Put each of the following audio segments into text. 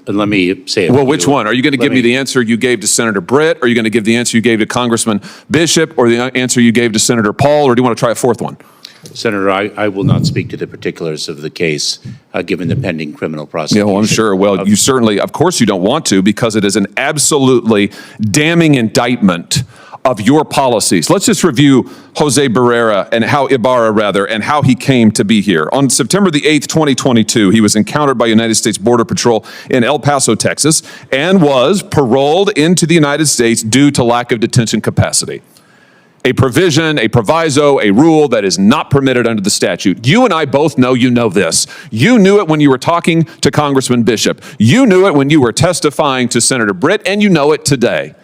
let me say it. Well, which one? Are you going to give me the answer you gave to Senator Britt? Are you going to give the answer you gave to Congressman Bishop, or the answer you gave to Senator Paul, or do you want to try a fourth one? Senator, I will not speak to the particulars of the case, given the pending criminal prosecution. Yeah, well, I'm sure. Well, you certainly, of course you don't want to, because it is an absolutely damning indictment of your policies. Let's just review Jose Ibarra, and how he came to be here. On September the 8th, 2022, he was encountered by United States Border Patrol in El Paso, Texas, and was paroled into the United States due to lack of detention capacity. A provision, a proviso, a rule that is not permitted under the statute. You and I both know you know this. You knew it when you were talking to Congressman Bishop. You knew it when you were testifying to Senator Britt, and you know it today.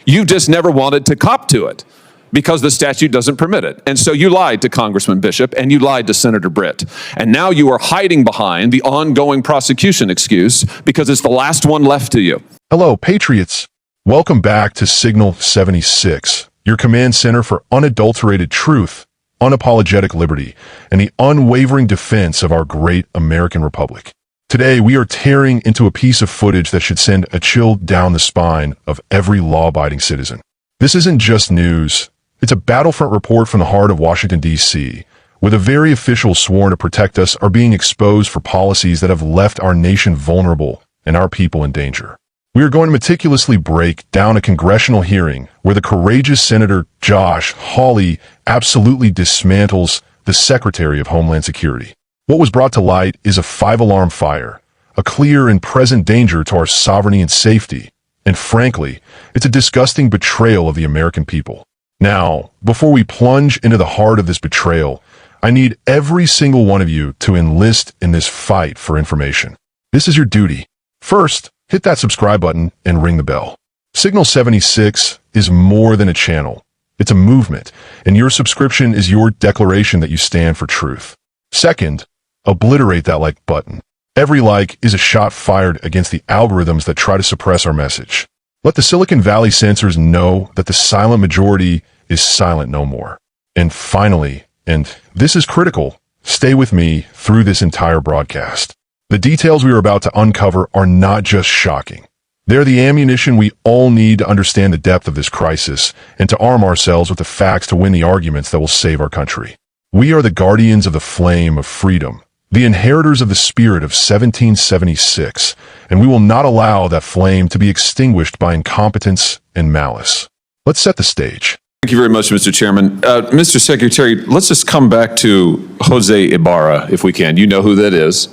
You just never wanted to cop to it because the statute doesn't permit it. And so you lied to Congressman Bishop and you lied to Senator Britt. And now you are hiding behind the ongoing prosecution excuse because it's the last one left to you. Hello, Patriots. Welcome back to Signal 76. Your command center for unadulterated truth, unapologetic liberty, and the unwavering defense of our great American Republic. Today, we are tearing into a piece of footage that should send a chill down the spine of every law-abiding citizen. This isn't just news. It's a battlefront report from the heart of Washington, D.C., where the very officials sworn to protect us are being exposed for policies that have left our nation vulnerable and our people in danger. We are going to meticulously break down a congressional hearing where the courageous Senator Josh Hawley absolutely dismantles the Secretary of Homeland Security. What was brought to light is a 5-alarm fire, a clear and present danger to our sovereignty and safety, and frankly, it's a disgusting betrayal of the American people. Now, before we plunge into the heart of this betrayal, I need every single one of you to enlist in this fight for information. This is your duty. First, hit that subscribe button and ring the bell. Signal 76 is more than a channel. It's a movement, and your subscription is your declaration that you stand for truth. Second, obliterate that like button. Every like is a shot fired against the algorithms that try to suppress our message. Let the Silicon Valley censors know that the silent majority is silent no more. And finally, and this is critical, stay with me through this entire broadcast. The details we are about to uncover are not just shocking. They're the ammunition we all need to understand the depth of this crisis and to arm ourselves with the facts to win the arguments that will save our country. We are the guardians of the flame of freedom, the inheritors of the spirit of 1776, and we will not allow that flame to be extinguished by incompetence and malice. Let's set the stage. Thank you very much, Mr. Chairman. Mr. Secretary, let's just come back to Jose Ibarra, if we can. You know who that is.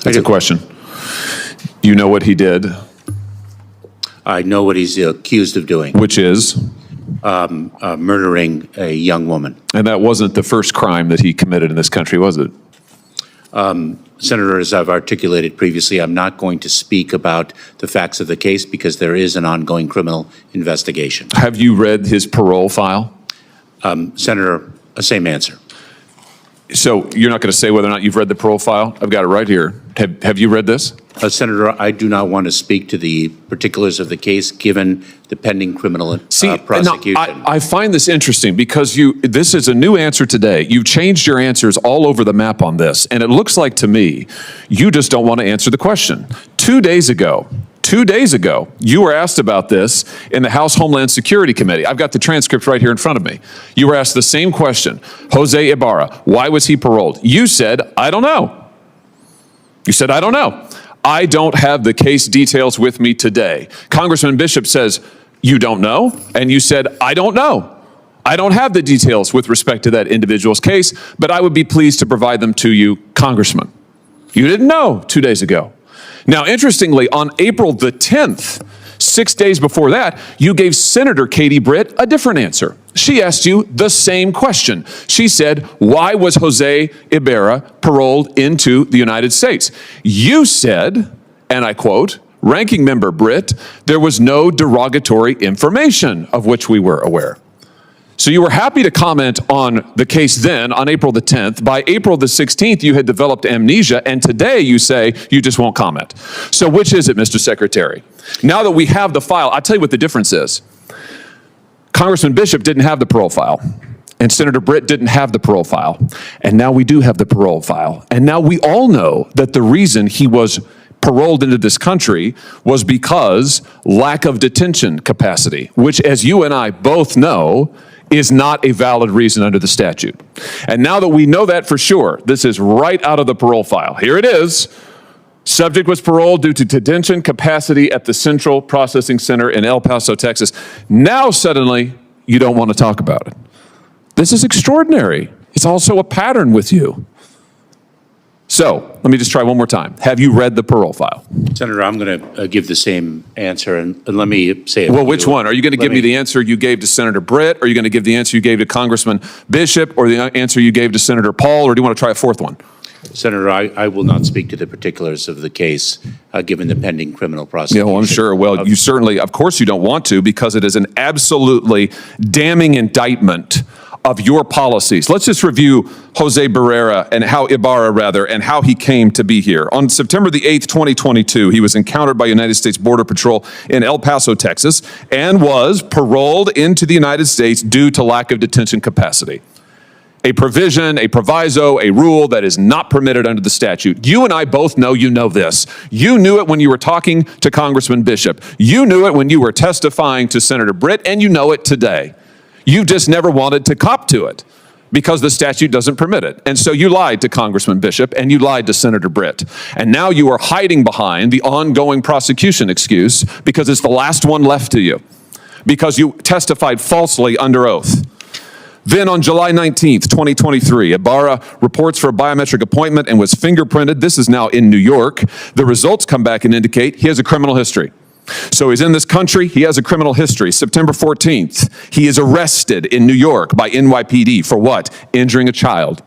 That's a question. You know what he did? I know what he's accused of doing. Which is? Murdering a young woman. And that wasn't the first crime that he committed in this country, was it? Senator, as I've articulated previously, I'm not going to speak about the facts of the case because there is an ongoing criminal investigation. Have you read his parole file? Senator, same answer. So you're not going to say whether or not you've read the parole file? I've got it right here. Have you read this? Senator, I do not want to speak to the particulars of the case given the pending criminal prosecution. Now, I find this interesting because this is a new answer today. You've changed your answers all over the map on this, and it looks like to me you just don't want to answer the question. 2 days ago, you were asked about this in the House Homeland Security Committee. I've got the transcript right here in front of me. You were asked the same question. Jose Ibarra, why was he paroled? You said, I don't know. You said, I don't know. I don't have the case details with me today. Congressman Bishop says, you don't know? And you said, I don't know. I don't have the details with respect to that individual's case, but I would be pleased to provide them to you, Congressman. You didn't know 2 days ago. Now, interestingly, on April the 10th, 6 days before that, you gave Senator Katie Britt a different answer. She asked you the same question. She said, why was Jose Ibarra paroled into the United States? You said, and I quote, Ranking Member Britt, there was no derogatory information of which we were aware. So you were happy to comment on the case then, on April the 10th. By April the 16th, you had developed amnesia, and today you say you just won't comment. So which is it, Mr. Secretary? Now that we have the file, I'll tell you what the difference is. Congressman Bishop didn't have the parole file, and Senator Britt didn't have the parole file, and now we do have the parole file. And now we all know that the reason he was paroled into this country was because lack of detention capacity, which, as you and I both know, is not a valid reason under the statute. And now that we know that for sure, this is right out of the parole file. Here it is. Subject was paroled due to detention capacity at the Central Processing Center in El Paso, Texas. Now suddenly you don't want to talk about it. This is extraordinary. It's also a pattern with you. So let me just try one more time. Have you read the parole file? Senator, I'm going to give the same answer, and let me say it. Well, which one? Are you going to give me the answer you gave to Senator Britt? Or are you going to give the answer you gave to Congressman Bishop? Or the answer you gave to Senator Paul? Or do you want to try a fourth one? Senator, I will not speak to the particulars of the case, given the pending criminal prosecution. Yeah, well, I'm sure. Well, you certainly, of course you don't want to, because it is an absolutely damning indictment of your policies. Let's just review Jose Barrera and how he came to be here. On September the 8th, 2022, he was encountered by United States Border Patrol in El Paso, Texas, and was paroled into the United States due to lack of detention capacity. A provision, a proviso, a rule that is not permitted under the statute. You and I both know you know this. You knew it when you were talking to Congressman Bishop. You knew it when you were testifying to Senator Britt, and you know it today. You just never wanted to cop to it because the statute doesn't permit it. And so you lied to Congressman Bishop and you lied to Senator Britt. And now you are hiding behind the ongoing prosecution excuse because it's the last one left to you, because you testified falsely under oath. Then on July 19th, 2023, Ibarra reports for a biometric appointment and was fingerprinted. This is now in New York. The results come back and indicate he has a criminal history. So he's in this country, he has a criminal history. September 14th, he is arrested in New York by NYPD for what? Injuring a child.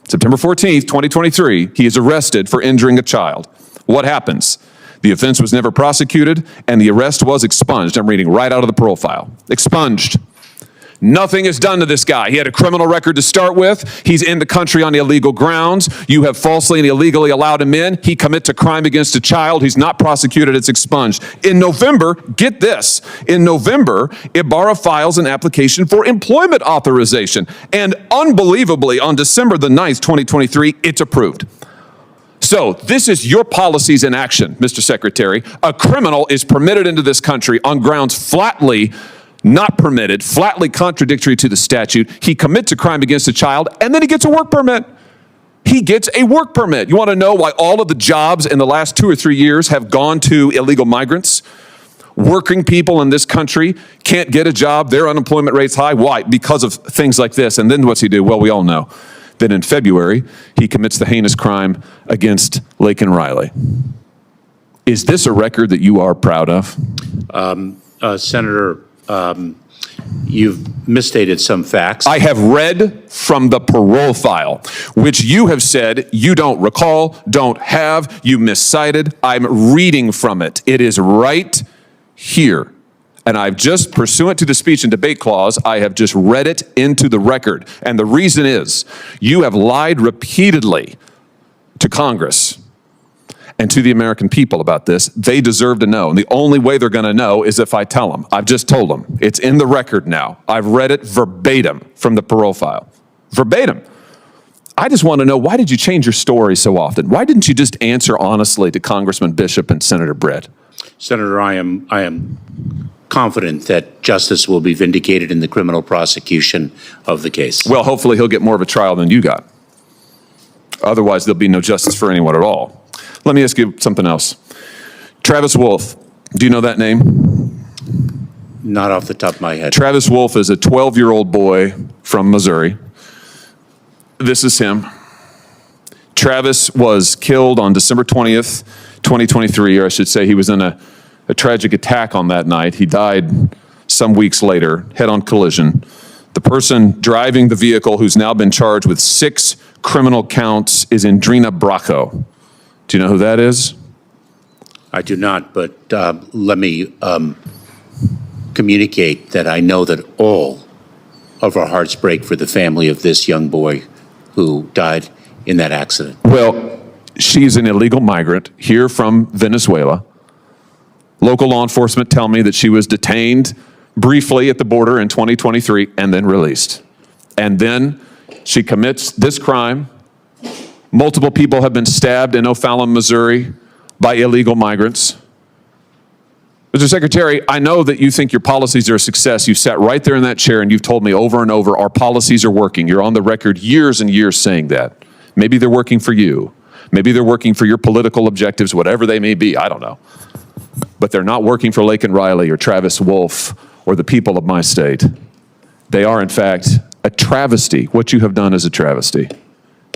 September 14th, 2023, he is arrested for injuring a child. What happens? The offense was never prosecuted and the arrest was expunged. I'm reading right out of the parole file. Expunged. Nothing is done to this guy. He had a criminal record to start with. He's in the country on illegal grounds. You have falsely and illegally allowed him in. He commits a crime against a child. He's not prosecuted. It's expunged. In November, get this, in November, Ibarra files an application for employment authorization. And unbelievably, on December the 9th, 2023, it's approved. So this is your policies in action, Mr. Secretary. A criminal is permitted into this country on grounds flatly not permitted, flatly contradictory to the statute. He commits a crime against a child, and then he gets a work permit. He gets a work permit. You want to know why all of the jobs in the last 2 or 3 years have gone to illegal migrants? Working people in this country can't get a job. Their unemployment rate's high. Why? Because of things like this. And then what's he do? Well, we all know. Then in February, he commits the heinous crime against Laken Riley. Is this a record that you are proud of? Senator, you've misstated some facts. I have read from the parole file, which you have said you don't recall, don't have, you miscited. I'm reading from it. It is right here. And I've just, pursuant to the speech and debate clause, I have just read it into the record. And the reason is, you have lied repeatedly to Congress and to the American people about this. They deserve to know. And the only way they're going to know is if I tell them. I've just told them. It's in the record now. I've read it verbatim from the parole file. Verbatim. I just want to know, why did you change your story so often? Why didn't you just answer honestly to Congressman Bishop and Senator Britt? Senator, I am confident that justice will be vindicated in the criminal prosecution of the case. Well, hopefully he'll get more of a trial than you got. Otherwise, there'll be no justice for anyone at all. Let me ask you something else. Travis Wolf, do you know that name? Not off the top of my head. Travis Wolf is a 12-year-old boy from Missouri. This is him. Travis was killed on December 20th, 2023, or I should say he was in a tragic attack on that night. He died some weeks later, head-on collision. The person driving the vehicle, who's now been charged with 6 criminal counts, is Indrina Bracco. Do you know who that is? I do not, but let me communicate that I know that all of our hearts break for the family of this young boy who died in that accident. Well, she's an illegal migrant here from Venezuela. Local law enforcement tell me that she was detained briefly at the border in 2023 and then released. And then she commits this crime. Multiple people have been stabbed in O'Fallon, Missouri by illegal migrants. Mr. Secretary, I know that you think your policies are a success. You've sat right there in that chair and you've told me over and over our policies are working. You're on the record years and years saying that. Maybe they're working for you. Maybe they're working for your political objectives, whatever they may be. I don't know. But they're not working for Laken Riley or Travis Wolfe or the people of my state. They are, in fact, a travesty. What you have done is a travesty.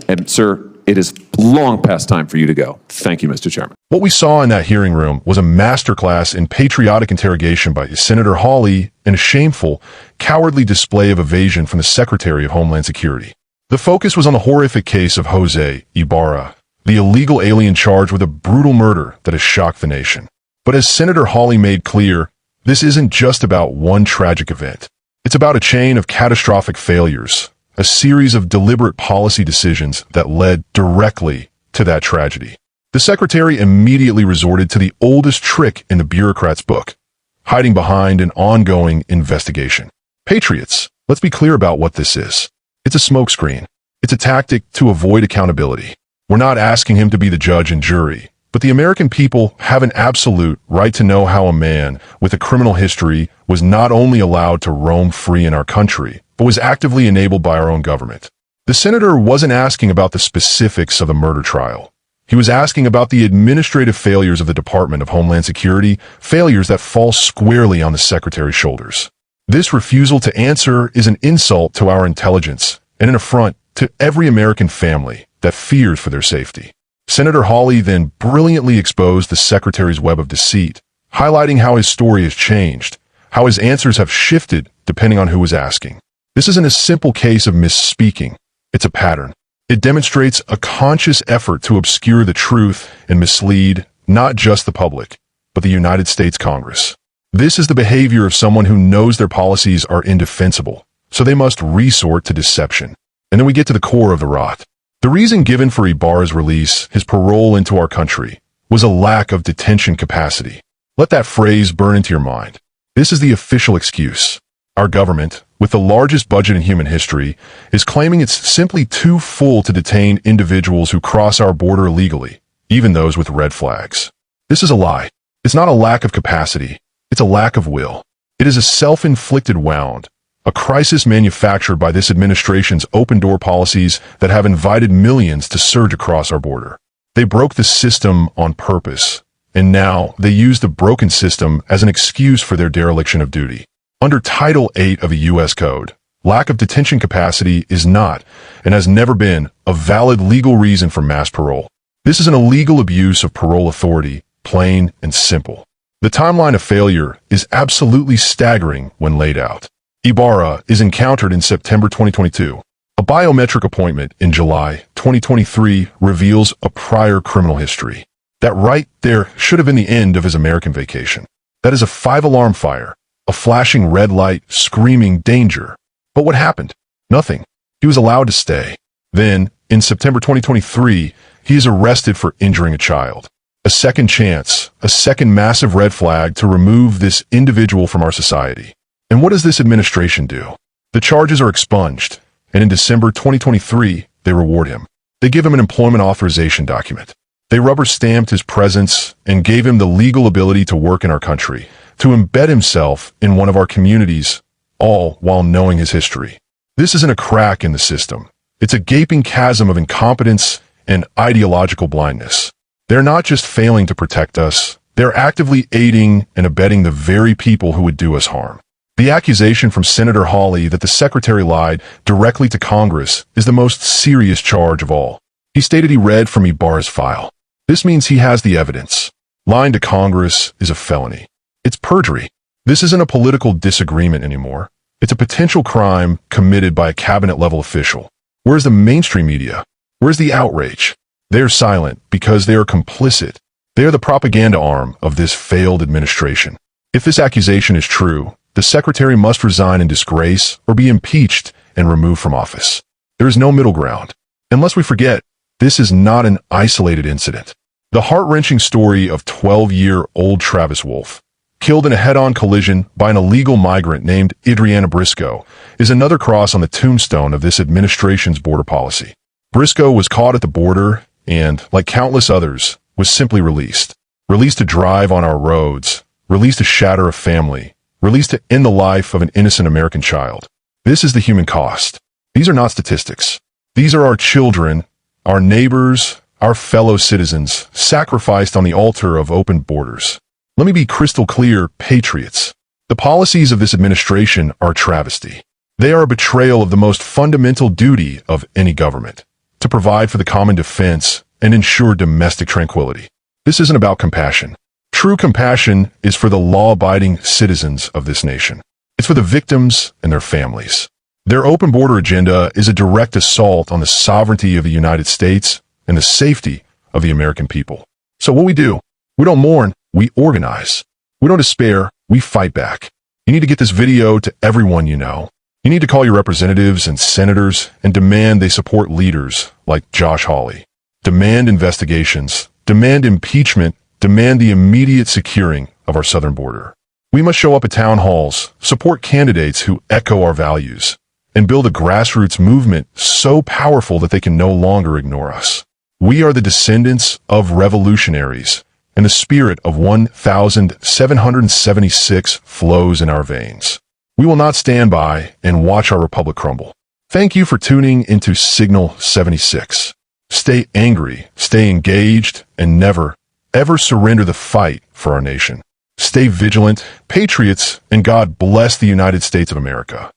And, sir, it is long past time for you to go. Thank you, Mr. Chairman. What we saw in that hearing room was a masterclass in patriotic interrogation by Senator Hawley and a shameful, cowardly display of evasion from the Secretary of Homeland Security. The focus was on the horrific case of Jose Ibarra, the illegal alien charged with a brutal murder that has shocked the nation. But as Senator Hawley made clear, this isn't just about one tragic event. It's about a chain of catastrophic failures, a series of deliberate policy decisions that led directly to that tragedy. The Secretary immediately resorted to the oldest trick in the bureaucrat's book, hiding behind an ongoing investigation. Patriots, let's be clear about what this is. It's a smokescreen. It's a tactic to avoid accountability. We're not asking him to be the judge and jury, but the American people have an absolute right to know how a man with a criminal history was not only allowed to roam free in our country, but was actively enabled by our own government. The senator wasn't asking about the specifics of the murder trial. He was asking about the administrative failures of the Department of Homeland Security, failures that fall squarely on the Secretary's shoulders. This refusal to answer is an insult to our intelligence and an affront to every American family that fears for their safety. Senator Hawley then brilliantly exposed the Secretary's web of deceit, highlighting how his story has changed, how his answers have shifted depending on who was asking. This isn't a simple case of misspeaking. It's a pattern. It demonstrates a conscious effort to obscure the truth and mislead not just the public, but the United States Congress. This is the behavior of someone who knows their policies are indefensible, so they must resort to deception. And then we get to the core of the rot. The reason given for Ibarra's release, his parole into our country, was a lack of detention capacity. Let that phrase burn into your mind. This is the official excuse. Our government, with the largest budget in human history, is claiming it's simply too full to detain individuals who cross our border illegally, even those with red flags. This is a lie. It's not a lack of capacity. It's a lack of will. It is a self-inflicted wound, a crisis manufactured by this administration's open-door policies that have invited millions to surge across our border. They broke the system on purpose, and now they use the broken system as an excuse for their dereliction of duty. Under Title 8 of a U.S. Code, lack of detention capacity is not, and has never been, a valid legal reason for mass parole. This is an illegal abuse of parole authority, plain and simple. The timeline of failure is absolutely staggering when laid out. Ibarra is encountered in September 2022. A biometric appointment in July 2023 reveals a prior criminal history. That right there should have been the end of his American vacation. That is a 5-alarm fire, a flashing red light screaming danger. But what happened? Nothing. He was allowed to stay. Then, in September 2023, he is arrested for injuring a child. A second chance, a second massive red flag to remove this individual from our society. And what does this administration do? The charges are expunged, and in December 2023, they reward him. They give him an employment authorization document. They rubber-stamped his presence and gave him the legal ability to work in our country, to embed himself in one of our communities, all while knowing his history. This isn't a crack in the system. It's a gaping chasm of incompetence and ideological blindness. They're not just failing to protect us, they're actively aiding and abetting the very people who would do us harm. The accusation from Senator Hawley that the Secretary lied directly to Congress is the most serious charge of all. He stated he read from Ibarra's file. This means he has the evidence. Lying to Congress is a felony. It's perjury. This isn't a political disagreement anymore. It's a potential crime committed by a cabinet-level official. Where's the mainstream media? Where's the outrage? They're silent because they are complicit. They are the propaganda arm of this failed administration. If this accusation is true, the Secretary must resign in disgrace or be impeached and removed from office. There is no middle ground. And lest we forget, this is not an isolated incident. The heart-wrenching story of 12-year-old Travis Wolfe, killed in a head-on collision by an illegal migrant named Adriana Briscoe, is another cross on the tombstone of this administration's border policy. Briscoe was caught at the border and, like countless others, was simply released. released to drive on our roads, released to shatter a family, released to end the life of an innocent American child. This is the human cost. These are not statistics. These are our children, our neighbors, our fellow citizens, sacrificed on the altar of open borders. Let me be crystal clear, patriots. The policies of this administration are a travesty. They are a betrayal of the most fundamental duty of any government, to provide for the common defense and ensure domestic tranquility. This isn't about compassion. True compassion is for the law-abiding citizens of this nation. It's for the victims and their families. Their open border agenda is a direct assault on the sovereignty of the United States and the safety of the American people. So what we do, we don't mourn, we organize. We don't despair, we fight back. You need to get this video to everyone you know. You need to call your representatives and senators and demand they support leaders like Josh Hawley. Demand investigations, demand impeachment, demand the immediate securing of our southern border. We must show up at town halls, support candidates who echo our values, and build a grassroots movement so powerful that they can no longer ignore us. We are the descendants of revolutionaries, and the spirit of 1776 flows in our veins. We will not stand by and watch our republic crumble. Thank you for tuning into Signal 76. Stay angry, stay engaged, and never, ever surrender the fight for our nation. Stay vigilant, patriots, and God bless the United States of America.